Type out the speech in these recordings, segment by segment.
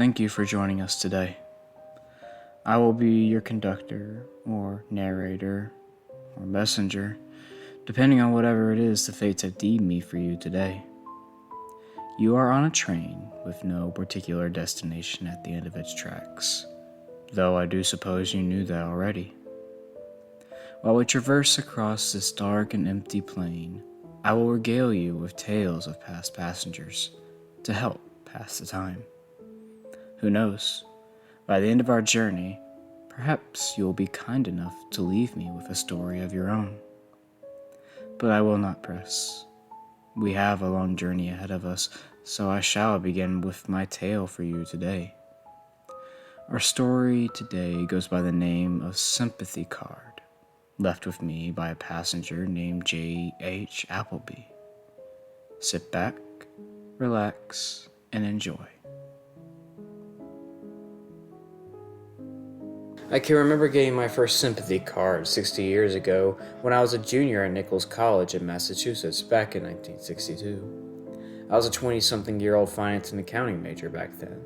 thank you for joining us today. I will be your conductor, or narrator, or messenger, depending on whatever it is the fates have deemed me for you today. You are on a train with no particular destination at the end of its tracks, though I do suppose you knew that already. While we traverse across this dark and empty plain, I will regale you with tales of past passengers to help pass the time. Who knows? By the end of our journey, perhaps you will be kind enough to leave me with a story of your own. But I will not press. We have a long journey ahead of us, so I shall begin with my tale for you today. Our story today goes by the name of Sympathy Card, left with me by a passenger named J.H. Appleby. Sit back, relax, and enjoy. I can remember getting my first sympathy card 60 years ago when I was a junior at Nichols College in Massachusetts back in 1962. I was a 20-something-year-old finance and accounting major back then.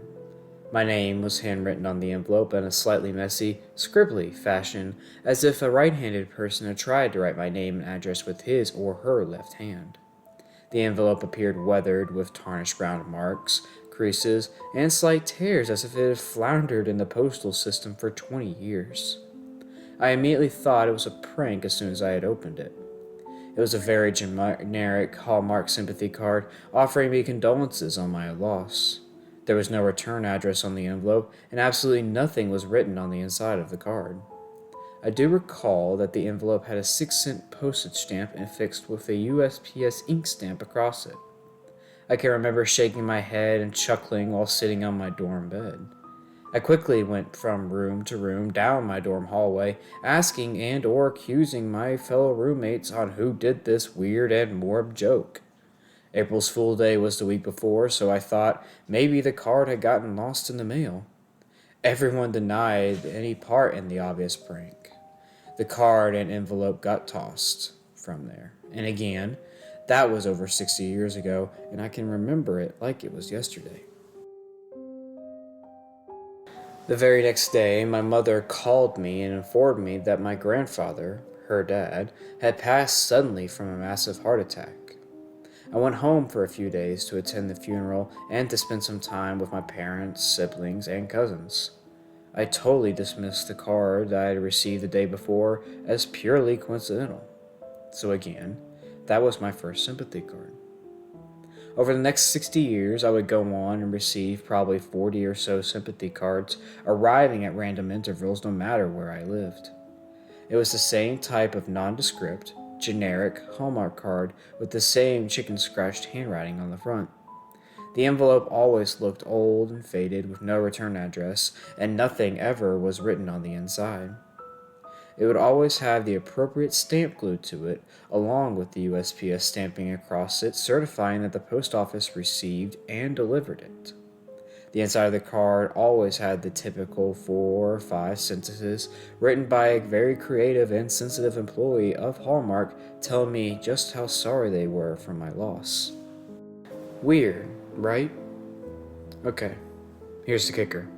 My name was handwritten on the envelope in a slightly messy, scribbly fashion, as if a right-handed person had tried to write my name and address with his or her left hand. The envelope appeared weathered with tarnished brown marks, creases, and slight tears as if it had floundered in the postal system for 20 years. I immediately thought it was a prank as soon as I had opened it. It was a very generic Hallmark sympathy card offering me condolences on my loss. There was no return address on the envelope, and absolutely nothing was written on the inside of the card. I do recall that the envelope had a 6-cent postage stamp affixed with a USPS ink stamp across it. I can remember shaking my head and chuckling while sitting on my dorm bed. I quickly went from room to room down my dorm hallway, asking and or accusing my fellow roommates on who did this weird and morbid joke. April's Fool Day was the week before, so I thought maybe the card had gotten lost in the mail. Everyone denied any part in the obvious prank. The card and envelope got tossed from there. And again, that was over 60 years ago, and I can remember it like it was yesterday. The very next day, my mother called me and informed me that my grandfather, her dad, had passed suddenly from a massive heart attack. I went home for a few days to attend the funeral and to spend some time with my parents, siblings, and cousins. I totally dismissed the card that I had received the day before as purely coincidental. So again, that was my first sympathy card. Over the next 60 years, I would go on and receive probably 40 or so sympathy cards, arriving at random intervals no matter where I lived. It was the same type of nondescript, generic Hallmark card with the same chicken-scratched handwriting on the front. The envelope always looked old and faded with no return address, and nothing ever was written on the inside. It would always have the appropriate stamp glued to it, along with the USPS stamping across it, certifying that the post office received and delivered it. The inside of the card always had the typical 4 or 5 sentences written by a very creative and sensitive employee of Hallmark telling me just how sorry they were for my loss. Weird, right? Okay, here's the kicker.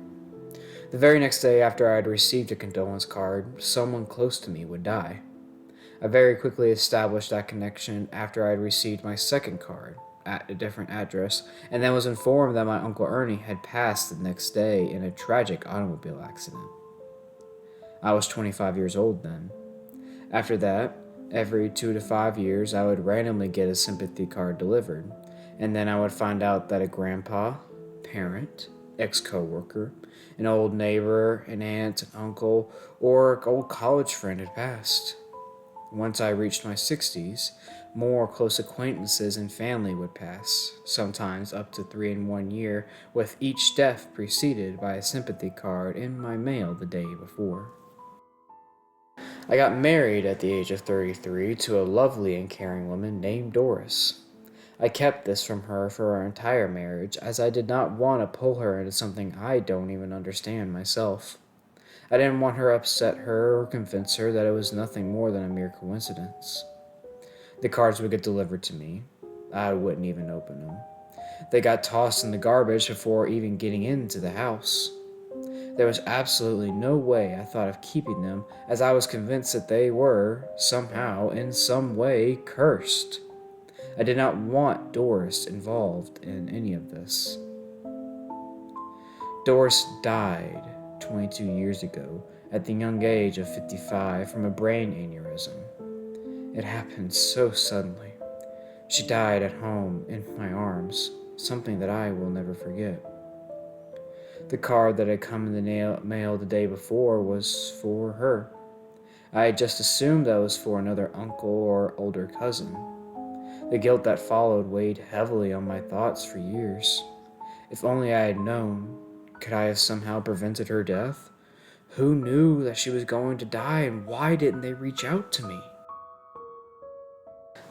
The very next day after I had received a condolence card, someone close to me would die. I very quickly established that connection after I had received my second card at a different address, and then was informed that my Uncle Ernie had passed the next day in a tragic automobile accident. I was 25 years old then. After that, every 2 to 5 years I would randomly get a sympathy card delivered, and then I would find out that a grandpa, parent, ex-coworker, an old neighbor, an aunt, an uncle, or an old college friend had passed. Once I reached my 60s, more close acquaintances and family would pass, sometimes up to 3 in 1 year, with each death preceded by a sympathy card in my mail the day before. I got married at the age of 33 to a lovely and caring woman named Doris. I kept this from her for our entire marriage, as I did not want to pull her into something I don't even understand myself. I didn't want her to upset her or convince her that it was nothing more than a mere coincidence. The cards would get delivered to me. I wouldn't even open them. They got tossed in the garbage before even getting into the house. There was absolutely no way I thought of keeping them, as I was convinced that they were, somehow, in some way, cursed. I did not want Doris involved in any of this. Doris died 22 years ago at the young age of 55 from a brain aneurysm. It happened so suddenly. She died at home in my arms, something that I will never forget. The card that had come in the mail the day before was for her. I had just assumed that was for another uncle or older cousin. The guilt that followed weighed heavily on my thoughts for years. If only I had known, could I have somehow prevented her death? Who knew that she was going to die, and why didn't they reach out to me?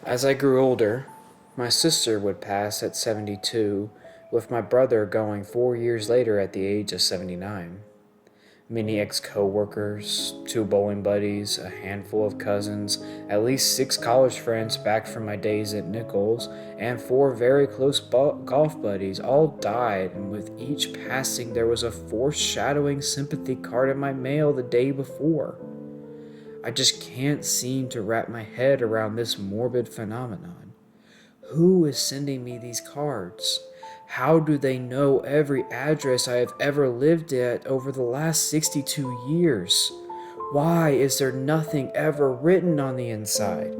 As I grew older, my sister would pass at 72, with my brother going 4 years later at the age of 79. Many ex-co-workers, 2 bowling buddies, a handful of cousins, at least 6 college friends back from my days at Nichols, and 4 very close golf buddies all died, and with each passing there was a foreshadowing sympathy card in my mail the day before. I just can't seem to wrap my head around this morbid phenomenon. Who is sending me these cards? How do they know every address I have ever lived at over the last 62 years? Why is there nothing ever written on the inside?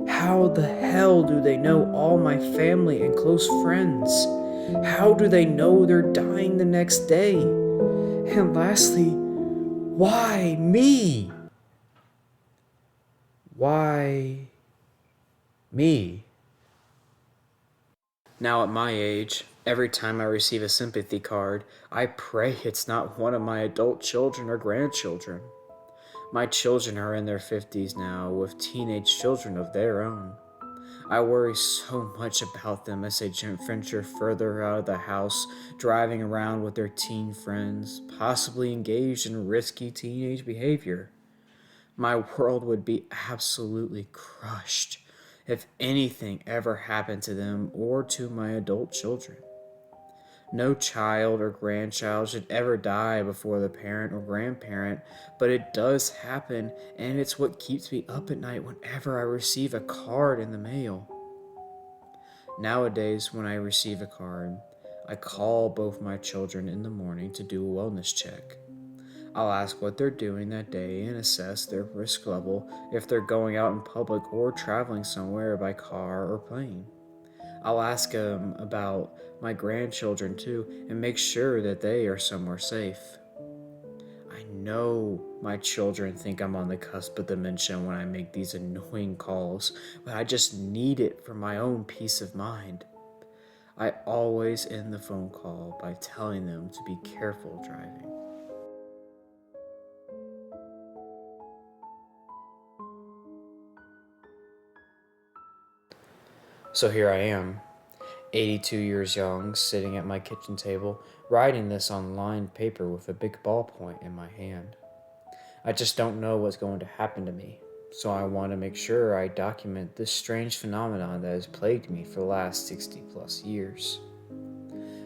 How the hell do they know all my family and close friends? How do they know they're dying the next day? And lastly, why me? Why me? Now at my age, every time I receive a sympathy card, I pray it's not one of my adult children or grandchildren. My children are in their 50s now, with teenage children of their own. I worry so much about them as they venture further out of the house, driving around with their teen friends, possibly engaged in risky teenage behavior. My world would be absolutely crushed if anything ever happened to them or to my adult children. No child or grandchild should ever die before the parent or grandparent, but it does happen, and it's what keeps me up at night whenever I receive a card in the mail. Nowadays, when I receive a card, I call both my children in the morning to do a wellness check. I'll ask what they're doing that day and assess their risk level if they're going out in public or traveling somewhere by car or plane. I'll ask them about my grandchildren too and make sure that they are somewhere safe. I know my children think I'm on the cusp of dementia when I make these annoying calls, but I just need it for my own peace of mind. I always end the phone call by telling them to be careful driving. So here I am, 82 years young, sitting at my kitchen table, writing this on lined paper with a big ballpoint in my hand. I just don't know what's going to happen to me, so I want to make sure I document this strange phenomenon that has plagued me for the last 60 plus years.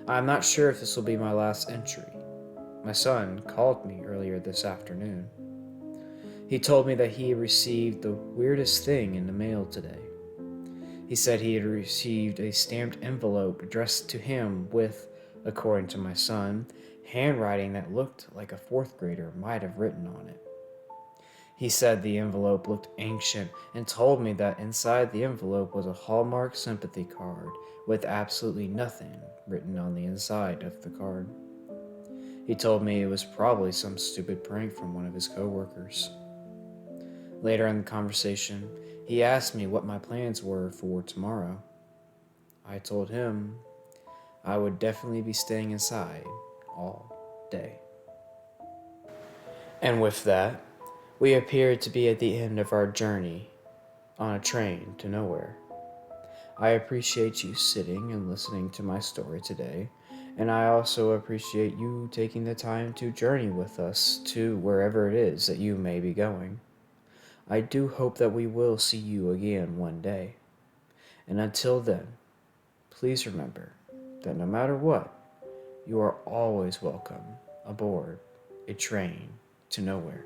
I'm not sure if this will be my last entry. My son called me earlier this afternoon. He told me that he had received the weirdest thing in the mail today. He said he had received a stamped envelope addressed to him with, according to my son, handwriting that looked like a 4th grader might have written on it. He said the envelope looked ancient and told me that inside the envelope was a Hallmark sympathy card with absolutely nothing written on the inside of the card. He told me it was probably some stupid prank from one of his coworkers. Later in the conversation, he asked me what my plans were for tomorrow. I told him I would definitely be staying inside all day. And with that, we appeared to be at the end of our journey on a train to nowhere. I appreciate you sitting and listening to my story today, and I also appreciate you taking the time to journey with us to wherever it is that you may be going. I do hope that we will see you again one day. And until then, please remember, that no matter what, you are always welcome aboard a train to nowhere.